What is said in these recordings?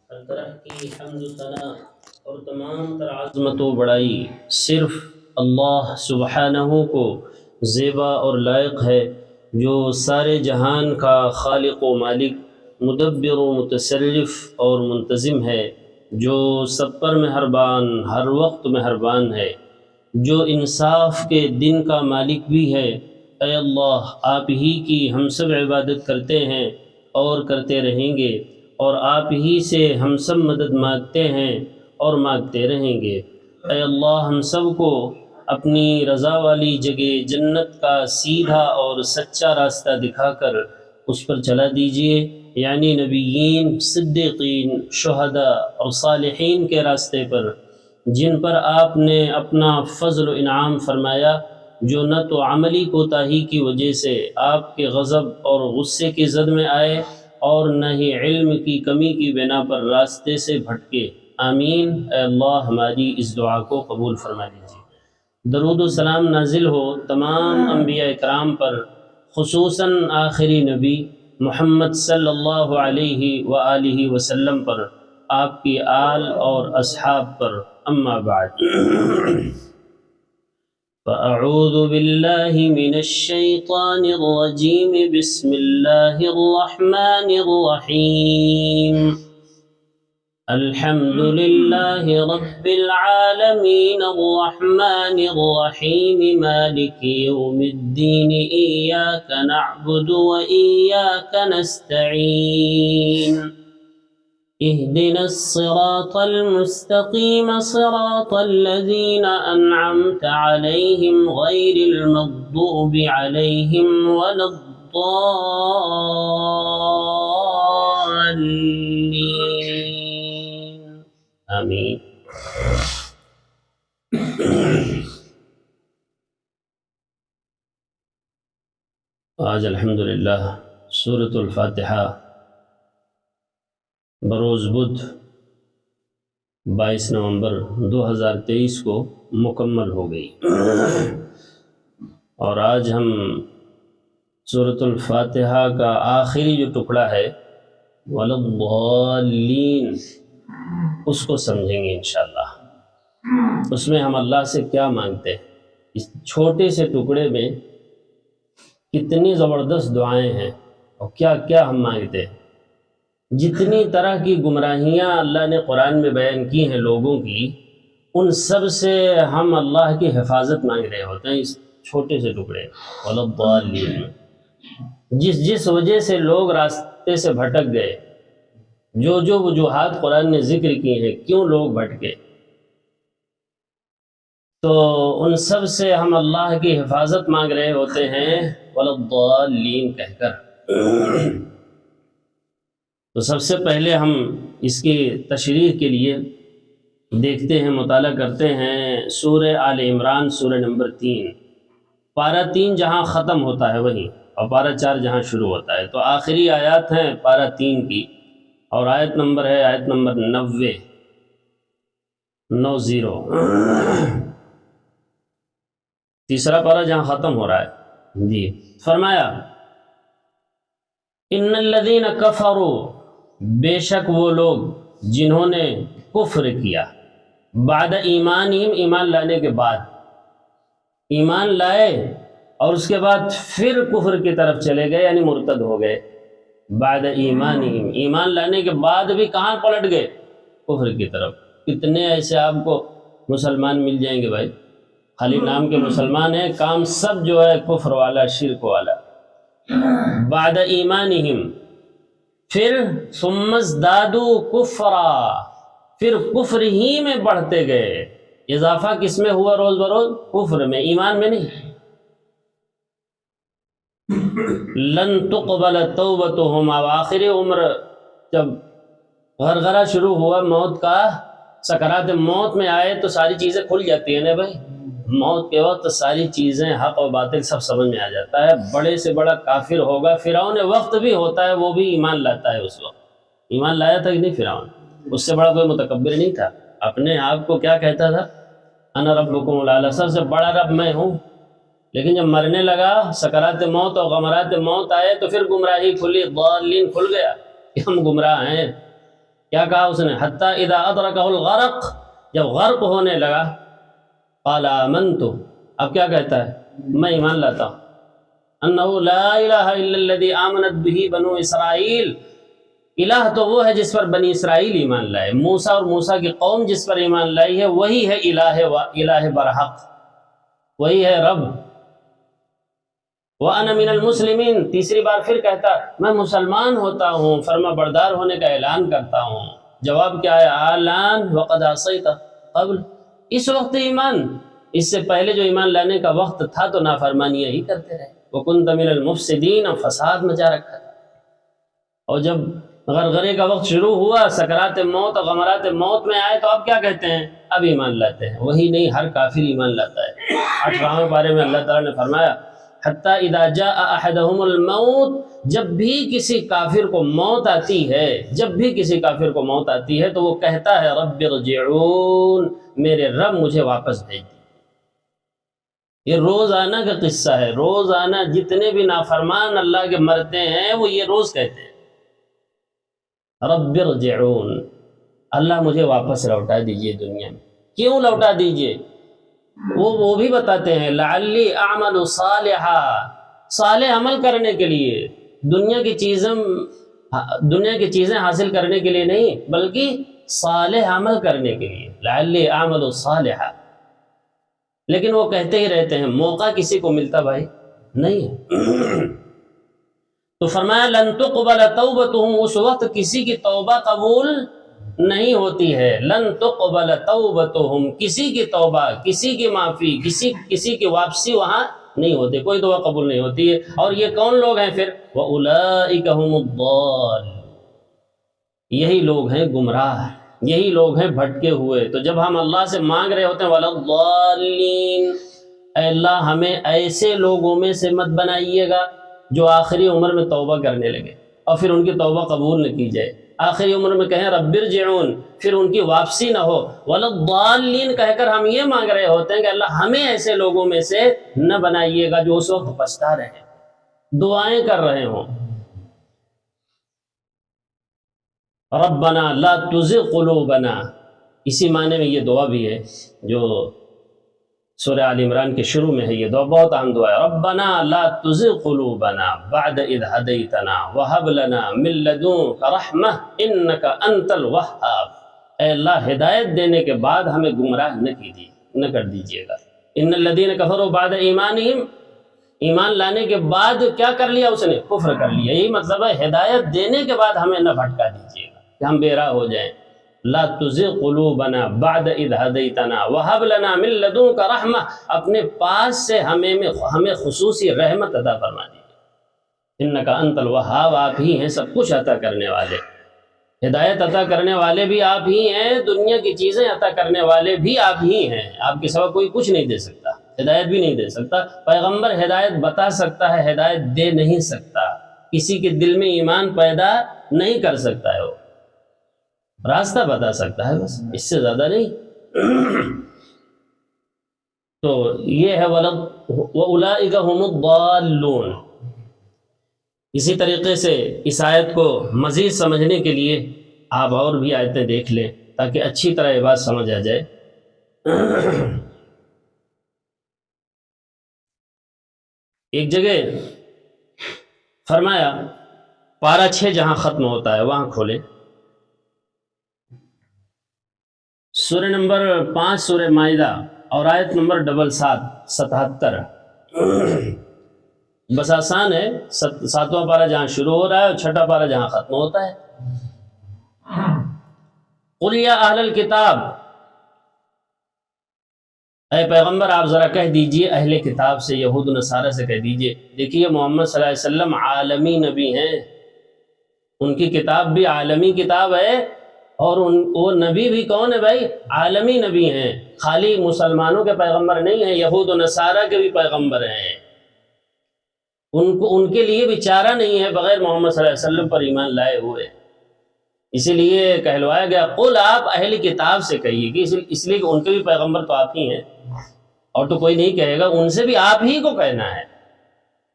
ہر طرح کی حمد و ثنا اور تمام تر عظمت و بڑائی صرف اللہ سبحانہ کو زیبا اور لائق ہے، جو سارے جہان کا خالق و مالک، مدبر و متصرف اور منتظم ہے، جو سب پر مہربان، ہر وقت مہربان ہے، جو انصاف کے دن کا مالک بھی ہے۔ اے اللہ، آپ ہی کی ہم سب عبادت کرتے ہیں اور کرتے رہیں گے، اور آپ ہی سے ہم سب مدد مانگتے ہیں اور مانگتے رہیں گے۔ اے اللہ، ہم سب کو اپنی رضا والی جگہ جنت کا سیدھا اور سچا راستہ دکھا کر اس پر چلا دیجیے، یعنی نبیین، صدیقین، شہداء اور صالحین کے راستے پر، جن پر آپ نے اپنا فضل و انعام فرمایا، جو نہ تو عملی کوتاہی کی وجہ سے آپ کے غضب اور غصے کی زد میں آئے، اور نہ ہی علم کی کمی کی بنا پر راستے سے بھٹکے۔ آمین۔ اے اللہ، ہماری اس دعا کو قبول فرما لیجیے۔ درود و سلام نازل ہو تمام انبیاء اکرام پر، خصوصاً آخری نبی محمد صلی اللہ علیہ وآلہ وسلم پر، آپ کی آل اور اصحاب پر۔ اما بعد، فأعوذ باللہ من الشیطان الرجیم، بسم اللہ الرحمن الرحیم۔ الحمد للہ رب العالمین، الرحمن الرحیم، مالک یوم الدین، ایاک نعبد و ایاک نستعین، اهدنا الصراط المستقيم، صراط الذين أنعمت عليهم غير المغضوب عليهم ولا الضالين، آمين۔ آج الحمدللہ سورۃ الفاتحہ بروز بدھ 22 نومبر 2023 کو مکمل ہو گئی، اور آج ہم سورۃ الفاتحہ کا آخری جو ٹکڑا ہے وَلَا الضَّالِّينَ، اس کو سمجھیں گے انشاءاللہ۔ اس میں ہم اللہ سے کیا مانگتے ہیں، اس چھوٹے سے ٹکڑے میں کتنی زبردست دعائیں ہیں، اور کیا کیا ہم مانگتے ہیں۔ جتنی طرح کی گمراہیاں اللہ نے قرآن میں بیان کی ہیں لوگوں کی، ان سب سے ہم اللہ کی حفاظت مانگ رہے ہوتے ہیں اس چھوٹے سے ٹکڑے وَلَا الضَّالِّينَ میں۔ جس وجہ سے لوگ راستے سے بھٹک گئے، جو وجوہات قرآن نے ذکر کی ہیں کیوں لوگ بھٹکے، تو ان سب سے ہم اللہ کی حفاظت مانگ رہے ہوتے ہیں وَلَا الضَّالِّينَ کہہ کر۔ تو سب سے پہلے ہم اس کی تشریح کے لیے دیکھتے ہیں، مطالعہ کرتے ہیں سورہ آل عمران، سورہ نمبر 3، پارہ 3 جہاں ختم ہوتا ہے وہیں، اور پارہ 4 جہاں شروع ہوتا ہے، تو آخری آیات ہیں پارہ 3 کی، اور آیت نمبر ہے آیت نمبر 90، تیسرا پارہ جہاں ختم ہو رہا ہے۔ جی، فرمایا ان الذین کفروا، بے شک وہ لوگ جنہوں نے کفر کیا، بعد ایمانہم، ایمان لانے کے بعد، ایمان لائے اور اس کے بعد پھر کفر کی طرف چلے گئے، یعنی مرتد ہو گئے۔ بعد ایمانہم، ایمان لانے کے بعد بھی کہاں پلٹ گئے؟ کفر کی طرف۔ کتنے ایسے آپ کو مسلمان مل جائیں گے بھائی، خالی نام کے مسلمان ہیں، کام سب جو ہے کفر والا، شرک والا۔ بعد ایمانہم، پھر ثم ازدادوا کفرا، پھر کفر ہی میں بڑھتے گئے۔ اضافہ کس میں ہوا روز بروز؟ کفر میں، ایمان میں نہیں۔ لن تقبل توبتہم، اب آخری عمر جب غرغرہ شروع ہوا، موت کا سکرات موت میں آئے تو ساری چیزیں کھل جاتی ہیں نا بھائی۔ موت کے وقت ساری چیزیں، حق و باطل سب سمجھ میں آ جاتا ہے۔ بڑے سے بڑا کافر ہوگا، فرعون وقت بھی ہوتا ہے، وہ بھی ایمان لاتا ہے۔ اس وقت ایمان لایا تھا کہ نہیں فرعون؟ اس سے بڑا کوئی متکبر نہیں تھا، اپنے آپ کو کیا کہتا تھا؟ انا ربکم الاعلی، سب سے بڑا رب میں ہوں۔ لیکن جب مرنے لگا، سکرات موت اور غمرات موت آئے، تو پھر گمراہی کھلی، ضالین کھل گیا کہ ہم گمراہ ہیں۔ کیا کہا اس نے؟ حتی اذا ادرکہ الغرق، جب غرق ہونے لگا، قال آمنت، اب کیا کہتا ہے؟ میں ایمان لاتا ہوں، انہ لا الہ الا الذی آمنت بہ بنو اسرائیل، الہ تو وہ ہے جس پر بنی اسرائیل ایمان لائے، موسیٰ اور موسیٰ کی قوم جس پر ایمان لائی ہے وہی ہے الہ برحق، وہی ہے رب۔ وَأَنَا مِنَ الْمُسْلِمِينَ، تیسری بار پھر کہتا میں مسلمان ہوتا ہوں، فرما بردار ہونے کا اعلان کرتا ہوں۔ جواب کیا ہے؟ آلان وقد عصیت قبل، اس وقت ایمان، اس سے پہلے جو ایمان لانے کا وقت تھا تو نافرمانیاں ہی کرتے رہے، وَكُنْتَ مِنَ الْمُفْسِدِينَ، فساد مچا رکھا تھا۔ اور جب غرغرے کا وقت شروع ہوا، سکرات موت اور غمرات موت میں آئے تو اب کیا کہتے ہیں؟ اب ایمان لاتے ہیں۔ وہی نہیں، ہر کافر ایمان لاتا ہے۔ 18ویں پارے میں اللہ تعالیٰ نے فرمایا حتی اذا جاء احدهم الموت، جب بھی کسی کافر کو موت آتی ہے، جب بھی کسی کافر کو موت آتی ہے تو وہ کہتا ہے رب ارجعون، میرے رب مجھے واپس بھیج دیجیے۔ یہ روزانہ کا قصہ ہے، روزانہ جتنے بھی نافرمان اللہ کے مرتے ہیں وہ یہ روز کہتے ہیں رب ارجعون، اللہ مجھے واپس لوٹا دیجئے دنیا میں۔ کیوں لوٹا دیجئے؟ وہ بھی بتاتے ہیں لعلی اعمل صالحا، صالح عمل کرنے کے لیے، دنیا کی چیزیں حاصل کرنے کے لیے نہیں بلکہ صالح عمل کرنے کے لیے، لعلی اعمل صالحا۔ لیکن وہ کہتے ہی رہتے ہیں، موقع کسی کو ملتا بھائی نہیں ہے۔ تو فرمایا لن تقبل توبتہم، اس وقت کسی کی توبہ قبول نہیں ہوتی ہے۔ لن تقبل توبتہم، کسی کی توبہ، کسی کی معافی، کسی کی واپسی وہاں نہیں ہوتی، کوئی دعا قبول نہیں ہوتی ہے۔ اور یہ کون لوگ ہیں پھر؟ وَأُولَئِكَ هُمُ الضَّالُّونَ، یہی لوگ ہیں گمراہ، یہی لوگ ہیں بھٹکے ہوئے۔ تو جب ہم اللہ سے مانگ رہے ہوتے ہیں وَلَا الضَّالِّينَ، اے اللہ ہمیں ایسے لوگوں میں سے مت بنائیے گا جو آخری عمر میں توبہ کرنے لگے اور پھر ان کی توبہ قبول نہ کی جائے، آخری عمر میں کہیں رب ارجعون، پھر ان کی واپسی نہ ہو۔ وَلَا الضَّالِّينَ کہہ کر ہم یہ مانگ رہے ہوتے ہیں کہ اللہ ہمیں ایسے لوگوں میں سے نہ بنائیے گا جو اس وقت پچھتا رہے، دعائیں کر رہے ہوں ربنا لا تزغ قلوبنا، اسی معنی میں یہ دعا بھی ہے جو سورہ آل عمران کے شروع میں ہے۔ یہ دعا بہت عام دعا ہے، ربنا لا تزغ قلوبنا بعد اذ ہدیتنا وہب لنا من لدنک رحمہ انک انت الوہاب، اے اللہ ہدایت دینے کے بعد ہمیں گمراہ نہ کر دیجیے گا۔ ان الذین کفروا بعد ایمانہم، ایمان لانے کے بعد کیا کر لیا اس نے؟ کفر کر لیا، یہی مطلب ہے ہدایت دینے کے بعد ہمیں نہ بھٹکا دیجیے گا کہ ہم بے راہ ہو جائیں۔ لا تزغ قلوبنا بعد اذ ہدیتنا وہب لنا من لدنک رحمہ، اپنے پاس سے ہمیں خصوصی رحمت عطا فرما دیجیے۔ انک انت الوہاب، آپ ہی ہیں سب کچھ عطا کرنے والے، ہدایت عطا کرنے والے بھی آپ ہی ہیں، دنیا کی چیزیں عطا کرنے والے بھی آپ ہی ہیں، آپ کے سوا کوئی کچھ نہیں دے سکتا، ہدایت بھی نہیں دے سکتا۔ پیغمبر ہدایت بتا سکتا ہے، ہدایت دے نہیں سکتا، کسی کے دل میں ایمان پیدا نہیں کر سکتا ہے، وہ راستہ بتا سکتا ہے بس، اس سے زیادہ نہیں۔ تو یہ ہے وَأُولَئِكَ هُمُ الضَّالُّونَ۔ اسی طریقے سے اس آیت کو مزید سمجھنے کے لیے آپ اور بھی آیتیں دیکھ لیں تاکہ اچھی طرح یہ بات سمجھ آ جائے۔ ایک جگہ فرمایا پارہ 6 جہاں ختم ہوتا ہے وہاں کھولیں، سورہ نمبر 5 سورہ مائدہ اور آیت نمبر 77۔ بس آسان ہے، 7واں پارہ جہاں شروع ہو رہا ہے اور 6واں پارہ جہاں ختم ہوتا ہے۔ قُلْ یا اہل الکتاب، اے پیغمبر آپ ذرا کہہ دیجئے اہل کتاب سے، یہود و نصارہ سے کہہ دیجئے، دیکھیے محمد صلی اللہ علیہ وسلم عالمی نبی ہیں، ان کی کتاب بھی عالمی کتاب ہے، اور وہ نبی بھی کون ہے بھائی؟ عالمی نبی ہیں، خالی مسلمانوں کے پیغمبر نہیں ہیں، یہود و نصارہ کے بھی پیغمبر ہیں۔ ان کے لیے بھی چارہ نہیں ہے بغیر محمد صلی اللہ علیہ وسلم پر ایمان لائے ہوئے، اسی لیے کہلوایا گیا قل، آپ اہل کتاب سے کہیے کہ اس لیے کہ ان کے بھی پیغمبر تو آپ ہی ہیں، اور تو کوئی نہیں کہے گا، ان سے بھی آپ ہی کو کہنا ہے۔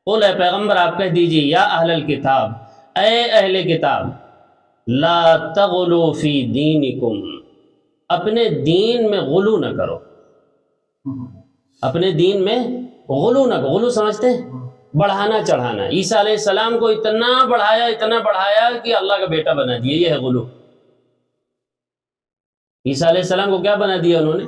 قل، اے پیغمبر آپ کہہ دیجیے یا اہل الکتاب، اے اہل کتاب، لا تغلو فی دینکم، اپنے دین میں غلو نہ کرو، اپنے دین میں غلو نہ کرو۔ غلو سمجھتے ہیں؟ بڑھانا چڑھانا۔ عیسیٰ علیہ السلام کو اتنا بڑھایا کہ اللہ کا بیٹا بنا دیا، یہ ہے غلو۔ عیسیٰ علیہ السلام کو کیا بنا دیا انہوں نے،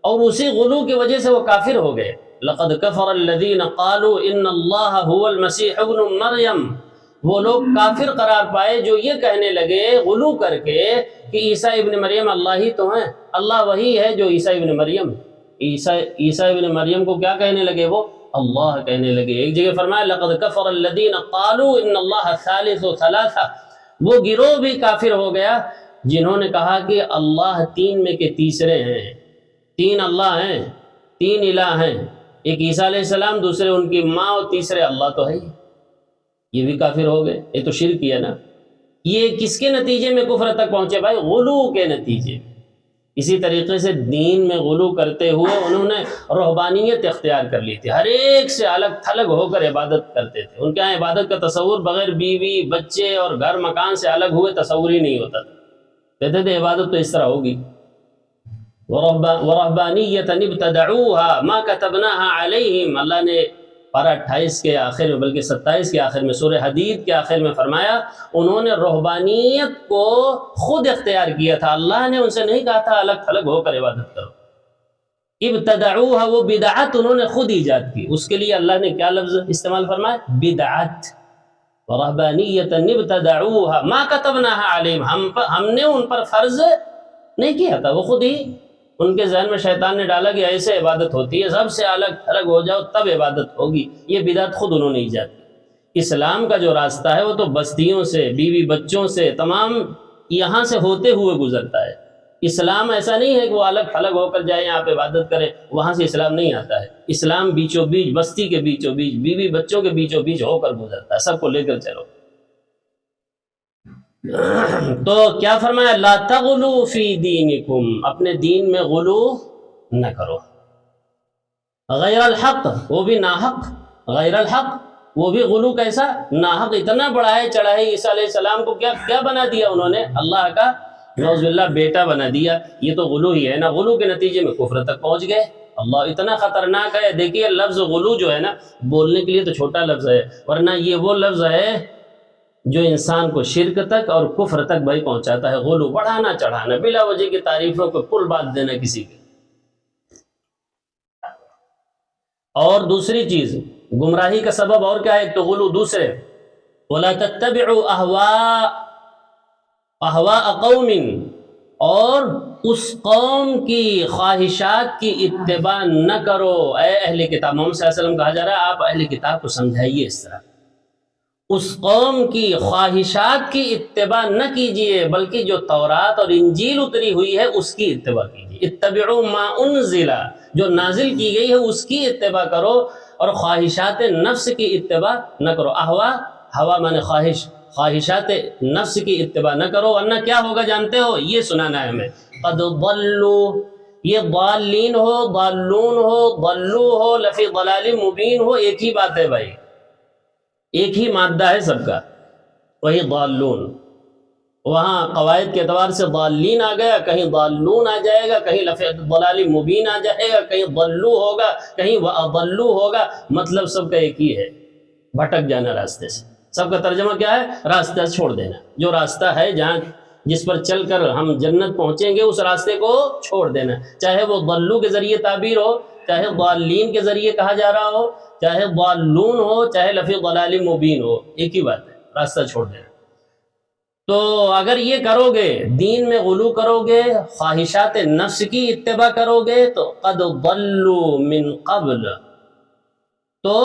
اور اسی غلو کی وجہ سے وہ کافر ہو گئے۔ لقد کفر الذین قالوا ان اللہ هو المسیح ابن مریم، وہ لوگ کافر قرار پائے جو یہ کہنے لگے غلو کر کے کہ عیسیٰ ابن مریم اللہ ہی تو ہیں، اللہ وہی ہے جو عیسیٰ ابن مریم۔ عیسیٰ ابن مریم کو کیا کہنے لگے؟ وہ اللہ کہنے لگے۔ ایک جگہ فرمایا لقد کفر الذین قالوا ان اللہ ثالث ثلاثہ، وہ گروہ بھی کافر ہو گیا جنہوں نے کہا کہ اللہ تین میں کے تیسرے ہیں، تین اللہ ہیں، تین الہ ہیں، ایک عیسیٰ علیہ السلام، دوسرے ان کی ماں، اور تیسرے اللہ تو ہے ہی۔ یہ بھی کافر ہو گئے، یہ تو شرک کیا نا۔ یہ کس کے نتیجے میں کفر تک پہنچے بھائی؟ غلو کے نتیجے میں۔ اسی طریقے سے دین میں غلو کرتے ہوئے انہوں نے رہبانیت اختیار کر لی تھی، ہر ایک سے الگ تھلگ ہو کر عبادت کرتے تھے۔ ان کے یہاں عبادت کا تصور بغیر بیوی بچے اور گھر مکان سے الگ ہوئے تصور ہی نہیں ہوتا تھا۔ کہتے تھے عبادت تو اس طرح ہوگی۔ وَرَهْبَانِيَّةً ابْتَدَعُوهَا مَا كَتَبْنَاهَا عَلَيْهِمْ، اللہ نے پارہ 28 کے آخر میں، بلکہ 27 کے آخر میں، سورہ حدید کے آخر میں فرمایا انہوں نے رہبانیت کو خود اختیار کیا تھا، اللہ نے ان سے نہیں کہا تھا الگ تھلگ ہو کر عبادت کرو۔ ابتدعوها، وہ بدعت انہوں نے خود ایجاد کی، اس کے لیے اللہ نے کیا لفظ استعمال فرمایا؟ بدعت۔ وَرَهْبَانِيَّةً ابْتَدَعُوهَا مَا كَتَبْنَاهَا عَلَيْهِمْ، ہم نے ان پر فرض نہیں کیا تھا، وہ خود ہی ان کے ذہن میں شیطان نے ڈالا کہ ایسے عبادت ہوتی ہے، سب سے الگ ہو جاؤ تب عبادت ہوگی۔ یہ بدعت خود انہوں نے ایجاد کی۔ اسلام کا جو راستہ ہے وہ تو بستیوں سے، بیوی بچوں سے، تمام یہاں سے ہوتے ہوئے گزرتا ہے۔ اسلام ایسا نہیں ہے کہ وہ الگ ہو کر جائے یہاں پہ عبادت کرے، وہاں سے اسلام نہیں آتا ہے۔ اسلام بیچوں بیچ، بستی کے بیچوں بیچ، بیوی بچوں کے بیچوں بیچ ہو کر گزرتا ہے، سب کو لے کر چلو۔ تو کیا فرمایا؟ لا تغلو فی دینکم، اپنے دین میں غلو نہ کرو۔ غیر الحق، وہ بھی ناحق، غیر الحق وہ بھی غلو کیسا؟ ناحق۔ اتنا بڑھائے چڑھائے عیسیٰ علیہ السلام کو کیا بنا دیا انہوں نے؟ اللہ کا نعوذ باللہ بیٹا بنا دیا۔ یہ تو غلو ہی ہے نا، غلو کے نتیجے میں کفر تک پہنچ گئے۔ اللہ اتنا خطرناک ہے۔ دیکھیے لفظ غلو جو ہے نا، بولنے کے لیے تو چھوٹا لفظ ہے، ورنہ یہ وہ لفظ ہے جو انسان کو شرک تک اور کفر تک بھائی پہنچاتا ہے۔ غلو، بڑھانا چڑھانا، بلا وجہ کی تعریفوں کو کل بات دینا کسی کے۔ اور دوسری چیز گمراہی کا سبب اور کیا ہے؟ ایک تو غلو، دوسرے وَلَا تَتَّبِعُوا أَهْوَاءَ قَوْمٍ، اور اس قوم کی خواہشات کی اتباع نہ کرو۔ اے اہل کتاب، محمد صلی اللہ علیہ وسلم کہا جا رہا ہے آپ اہل کتاب کو سمجھائیے اس طرح، اس قوم کی خواہشات کی اتباع نہ کیجیے، بلکہ جو تورات اور انجیل اتری ہوئی ہے اس کی اتباع کیجیے۔ اتبعوا ما انزل، جو نازل کی گئی ہے اس کی اتباع کرو، اور خواہشات نفس کی اتباع نہ کرو۔ احوا، ہوا مانے خواہش، خواہشات نفس کی اتباع نہ کرو، ورنہ کیا ہوگا جانتے ہو؟ یہ سنانا ہے ہمیں۔ قد ضلوا، یہ ضالین ہو، ضالون ہو، ضلو ہو، لفی ضلال مبین ہو، ایک ہی بات ہے بھائی، ایک ہی مادہ ہے سب کا، وہی ضالون۔ وہاں قواعد کے اعتبار سے ضالین آ گیا، کہیں ضالون آ جائے گا، کہیں لفظ ضلال مبین آ جائے گا، کہیں ضلو ہوگا، کہیں وَأَضَلُّ ہوگا، مطلب سب کا ایک ہی ہے، بھٹک جانا راستے سے۔ سب کا ترجمہ کیا ہے؟ راستہ چھوڑ دینا۔ جو راستہ ہے جس پر چل کر ہم جنت پہنچیں گے، اس راستے کو چھوڑ دینا، چاہے وہ ضلو کے ذریعے تعبیر ہو، چاہے ضالین کے ذریعے کہا جا رہا ہو، چاہے ضالون ہو، چاہے لفظ ضلال مبین ہو، ایک ہی بات ہے، راستہ چھوڑ دینا۔ تو اگر یہ کرو گے، دین میں غلو کرو گے، خواہشات نفس کی اتباع کرو گے، تو قد ضلوا من قبل، تو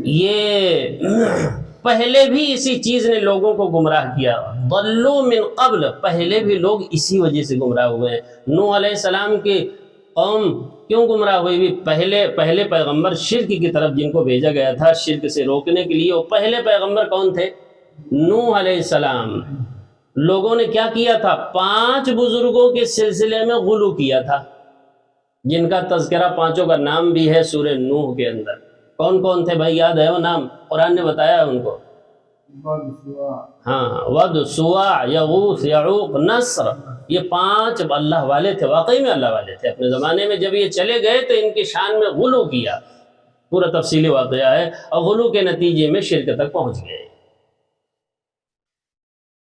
یہ پہلے بھی اسی چیز نے لوگوں کو گمراہ کیا۔ ضلوا من قبل، پہلے بھی لوگ اسی وجہ سے گمراہ ہوئے ہیں۔ نوح علیہ السلام کی قوم کیوں گمراہ ہوئی بھی؟ پہلے پیغمبر شرک کی طرف جن کو بھیجا گیا تھا، شرک سے روکنے کے لیے، وہ پہلے پیغمبر کون تھے؟ نوح علیہ السلام۔ لوگوں نے کیا کیا تھا؟ 5 بزرگوں کے سلسلے میں غلو کیا تھا، جن کا تذکرہ 5 کا نام بھی ہے سورہ نوح کے اندر۔ کون کون تھے بھائی؟ یاد ہے وہ نام؟ قرآن نے بتایا ہے ان کو۔ ہاں، ود، سواع، یغوث، یعوق، نصر، یہ 5 اللہ والے تھے، واقعی میں اللہ والے تھے اپنے زمانے میں۔ جب یہ چلے گئے تو ان کی شان میں غلو کیا، پورا تفصیلی واقعہ ہے، اور غلو کے نتیجے میں شرک تک پہنچ گئے۔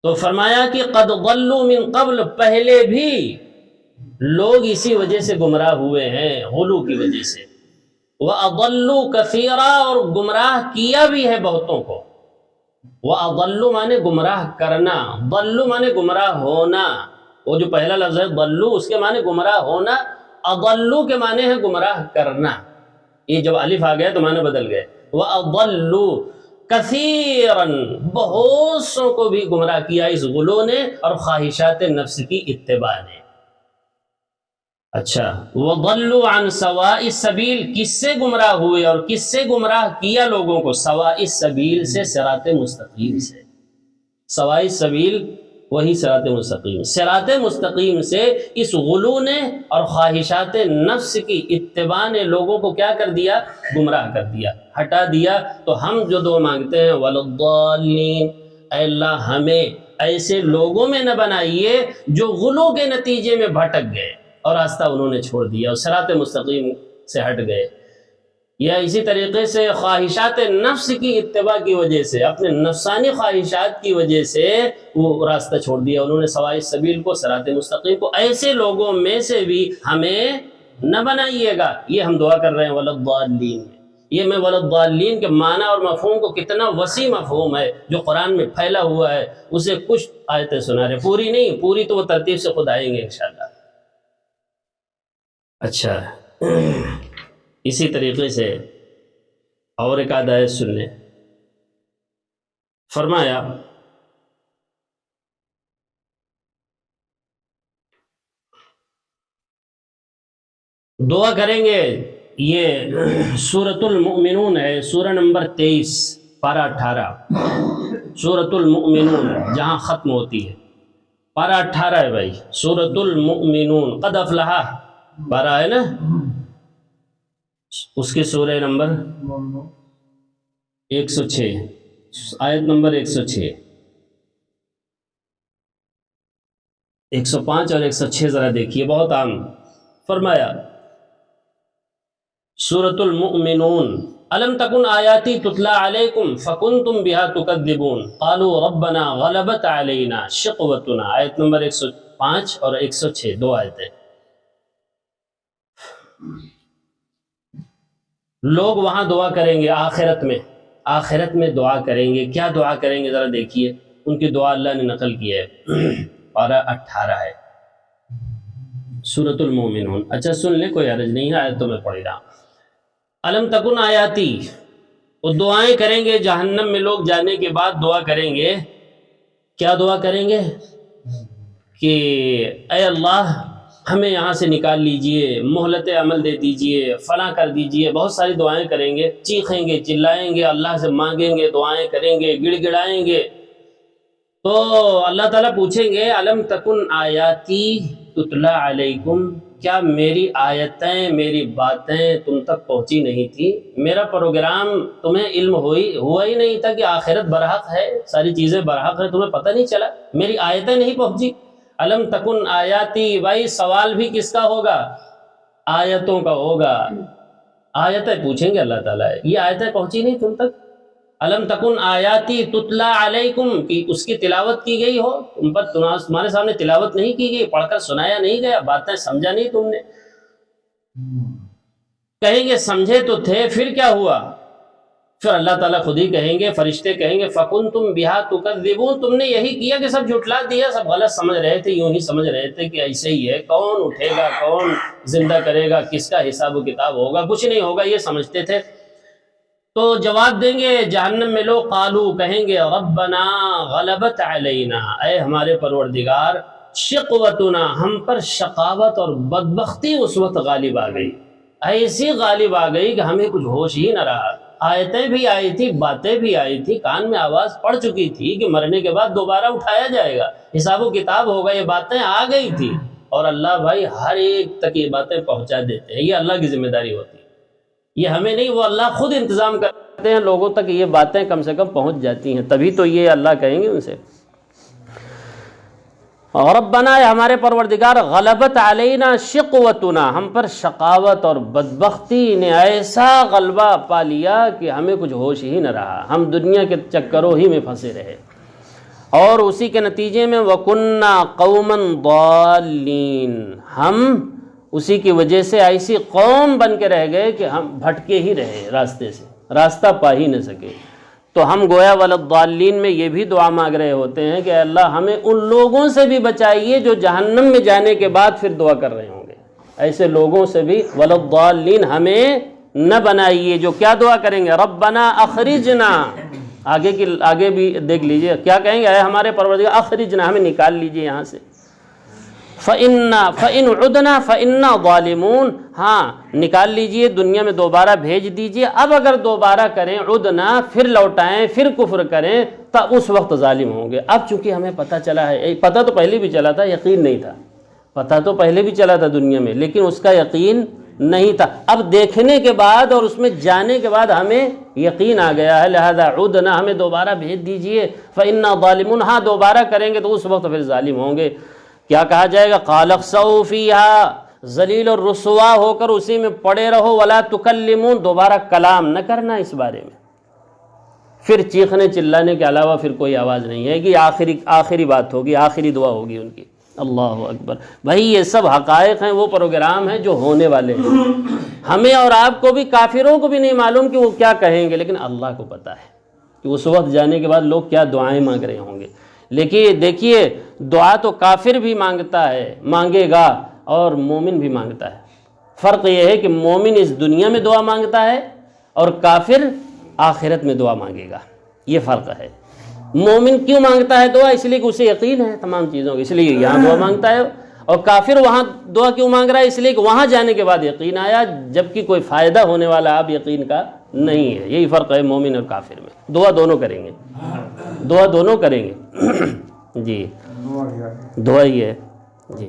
تو فرمایا کہ قد ضلوا من قبل، پہلے بھی لوگ اسی وجہ سے گمراہ ہوئے ہیں، غلو کی وجہ سے۔ وَأَضَلُّوا كَثِيرًا، اور گمراہ کیا بھی ہے بہتوں کو۔ وَأَضَلُّوا مانے گمراہ کرنا، ضلوا مانے گمراہ ہونا، وہ جو پہلا لفظ ہے ضلوا اس کے معنی گمراہ ہونا، اضلوا کے معنی ہے گمراہ کرنا، یہ جب الف آ گیا تو معنی بدل گئے۔ وَأَضَلُّوا كَثِيرًا، بہت سوں کو بھی گمراہ کیا اس غلو نے اور خواہشات نفس کی اتباع نے۔ اچھا، وَضَلُّوا عَنْ سَوَاءِ السَّبِيلِ، کس سے گمراہ ہوئے اور کس سے گمراہ کیا لوگوں کو؟ سواء السبیل سے، صراط مستقیم سے۔ سواء السبیل وہی صراط مستقیم، صراط مستقیم سے اس غلو نے اور خواہشات نفس کی اتباع نے لوگوں کو کیا کر دیا؟ گمراہ کر دیا، ہٹا دیا۔ تو ہم جو دعا مانگتے ہیں وَلَضَّالِّينَ، اے اللہ ہمیں ایسے لوگوں میں نہ بنائیے جو غلو کے نتیجے میں بھٹک گئے اور راستہ انہوں نے چھوڑ دیا اور صراط مستقیم سے ہٹ گئے، یا اسی طریقے سے خواہشات نفس کی اتباع کی وجہ سے، اپنے نفسانی خواہشات کی وجہ سے وہ راستہ چھوڑ دیا انہوں نے، سواء السبیل کو، صراط مستقیم کو۔ ایسے لوگوں میں سے بھی ہمیں نہ بنائیے گا، یہ ہم دعا کر رہے ہیں وَلَضَّالِّينَ۔ یہ میں وَلَضَّالِّينَ کے معنی اور مفہوم کو، کتنا وسیع مفہوم ہے جو قرآن میں پھیلا ہوا ہے، اسے کچھ آیتیں سنا رہے، پوری نہیں، پوری تو وہ ترتیب سے خود آئیں گے انشاءاللہ۔ اچھا، اسی طریقے سے اور ایک آیت سن لیں۔ فرمایا دعا کریں گے، یہ سورۃ المؤمنون ہے، سورہ نمبر 23 پارہ 18، سورۃ المؤمنون جہاں ختم ہوتی ہے، پارہ 18 ہے بھائی، سورۃ المؤمنون، قد افلح پارہ ہے نا، اس کے سورہ نمبر 106، آیت نمبر 106، 105 اور 106 ذرا دیکھیے، بہت عام۔ فرمایا سورۃ المؤمنون، الم تکن آیاتی تتلی علیکم فکنتم بہا تکذبون قالوا ربنا غلبت علینا شقوتنا، آیت نمبر 105 اور 106، دو آیتیں۔ لوگ وہاں دعا کریں گے آخرت میں، آخرت میں دعا کریں گے، کیا دعا کریں گے ذرا دیکھیے، ان کی دعا اللہ نے نقل کی ہے، پارہ 18 ہے، سورۃ المؤمنون۔ اچھا سن لیں، کوئی حرج نہیں ہے، آیت تو میں پڑھ رہا ہوں۔ الم تکن آیاتی، وہ دعائیں کریں گے جہنم میں لوگ جانے کے بعد، دعا کریں گے، کیا دعا کریں گے؟ کہ اے اللہ ہمیں یہاں سے نکال لیجئے، مہلت عمل دے دیجئے، فلاں کر دیجئے، بہت ساری دعائیں کریں گے، چیخیں گے، چلائیں گے، اللہ سے مانگیں گے، دعائیں کریں گے، گڑ گڑائیں گے۔ تو اللہ تعالیٰ پوچھیں گے الم تکن آیاتی تتلی علیکم، کیا میری آیتیں، میری باتیں تم تک پہنچی نہیں تھی؟ میرا پروگرام تمہیں علم ہوا ہی نہیں تھا کہ آخرت برحق ہے، ساری چیزیں برحق ہیں، تمہیں پتہ نہیں چلا؟ میری آیتیں نہیں پہنچی؟ الم تکن آیاتی، بھائی سوال بھی کس کا ہوگا؟ آیتوں کا ہوگا، آیتیں پوچھیں گے اللہ تعالیٰ، یہ آیتیں پہنچی نہیں تم تک؟ الم تکن آیاتی تتلی علیکم، کہ اس کی تلاوت کی گئی ہو تم پر، تمہارے سامنے تلاوت نہیں کی گئی، پڑھ کر سنایا نہیں گیا، باتیں سمجھا نہیں تم نے؟ کہیں گے سمجھے تو تھے، پھر کیا ہوا؟ پھر اللہ تعالیٰ خود ہی کہیں گے، فرشتے کہیں گے فَكُنْتُمْ بِهَا تُكَذِّبُونَ، تم نے یہی کیا کہ سب جھٹلا دیا، سب غلط سمجھ رہے تھے، یوں ہی سمجھ رہے تھے کہ ایسے ہی ہے، کون اٹھے گا، کون زندہ کرے گا، کس کا حساب و کتاب ہوگا، کچھ نہیں ہوگا، یہ سمجھتے تھے۔ تو جواب دیں گے جہنم میں لوگ، قالو کہیں گے ربنا غلبت علینا، اے ہمارے پروردگار شقوتنا، ہم پر شقاوت اور بدبختی اس وقت غالب آ گئی، ایسی غالب آ گئی کہ ہمیں کچھ ہوش ہی نہ رہا، آیتیں بھی آئی تھی، باتیں بھی آئی تھی، کان میں آواز پڑ چکی تھی کہ مرنے کے بعد دوبارہ اٹھایا جائے گا، حساب و کتاب ہوگا، یہ باتیں آ گئی تھی، اور اللہ بھائی ہر ایک تک یہ باتیں پہنچا دیتے ہیں، یہ اللہ کی ذمہ داری ہوتی ہے، یہ ہمیں نہیں، وہ اللہ خود انتظام کر ہیں لوگوں تک یہ باتیں کم سے کم پہنچ جاتی ہیں، تبھی تو یہ اللہ کہیں گے ان سے۔ ربنا، ہمارے پروردگار، غلبت علینا شقوتنا، ہم پر شقاوت اور بدبختی نے ایسا غلبہ پا لیا کہ ہمیں کچھ ہوش ہی نہ رہا، ہم دنیا کے چکروں ہی میں پھنسے رہے، اور اسی کے نتیجے میں وَكُنَّا قَوْمًا ضَالِّينَ، ہم اسی کی وجہ سے ایسی قوم بن کے رہ گئے کہ ہم بھٹکے ہی رہے، راستے سے راستہ پا ہی نہ سکے۔ تو ہم گویا وَلَضَّالِّينَ میں یہ بھی دعا مانگ رہے ہوتے ہیں کہ اللہ ہمیں ان لوگوں سے بھی بچائیے جو جہنم میں جانے کے بعد پھر دعا کر رہے ہوں گے، ایسے لوگوں سے بھی وَلَضَّالِّينَ ہمیں نہ بنائیے جو کیا دعا کریں گے، ربنا اخرجنا، آگے بھی دیکھ لیجئے کیا کہیں گے، اے ہمارے پروردگار اخرجنا، ہمیں نکال لیجئے یہاں سے، فَإِنْ عُدْنَا فَإِنَّا ظَالِمُونَ، ہاں نکال لیجئے، دنیا میں دوبارہ بھیج دیجئے، اب اگر دوبارہ کریں عدنا، پھر لوٹائیں، پھر کفر کریں، تو اس وقت ظالم ہوں گے۔ اب چونکہ ہمیں پتہ چلا ہے، پتہ تو پہلے بھی چلا تھا، یقین نہیں تھا، پتہ تو پہلے بھی چلا تھا دنیا میں، لیکن اس کا یقین نہیں تھا، اب دیکھنے کے بعد اور اس میں جانے کے بعد ہمیں یقین آ گیا ہے، لہذا عدنا، ہمیں دوبارہ بھیج دیجئے، فَإِنَّا ظَالِمُونَ، ہاں دوبارہ کریں گے تو اس وقت پھر ظالم ہوں گے۔ کیا کہا جائے گا، قَالَ اخْسَئُوا فِيهَا، ذلیل اور رسوا ہو کر اسی میں پڑے رہو، وَلَا تُكَلِّمُونَ، دوبارہ کلام نہ کرنا اس بارے میں، پھر چیخنے چلانے کے علاوہ پھر کوئی آواز نہیں ہے کہ آخری بات ہوگی، آخری دعا ہوگی ان کی۔ اللہ اکبر، بھائی یہ سب حقائق ہیں، وہ پروگرام ہیں جو ہونے والے ہیں، ہمیں اور آپ کو بھی، کافروں کو بھی نہیں معلوم کہ وہ کیا کہیں گے، لیکن اللہ کو پتہ ہے کہ اس وقت جانے کے بعد لوگ کیا دعائیں مانگ رہے ہوں گے۔ لیکن دیکھیے، دعا تو کافر بھی مانگتا ہے، مانگے گا، اور مومن بھی مانگتا ہے، فرق یہ ہے کہ مومن اس دنیا میں دعا مانگتا ہے اور کافر آخرت میں دعا مانگے گا، یہ فرق ہے۔ مومن کیوں مانگتا ہے دعا؟ اس لیے کہ اسے یقین ہے تمام چیزوں کا، اس لیے یہاں دعا مانگتا ہے، اور کافر وہاں دعا کیوں مانگ رہا ہے؟ اس لیے کہ وہاں جانے کے بعد یقین آیا، جبکہ کوئی فائدہ ہونے والا اب یقین کا نہیں ہے۔ یہی فرق ہے مومن اور کافر میں۔ دعا دونوں کریں گے، دعا دونوں کریں گے جی، دعا ہی ہے جی۔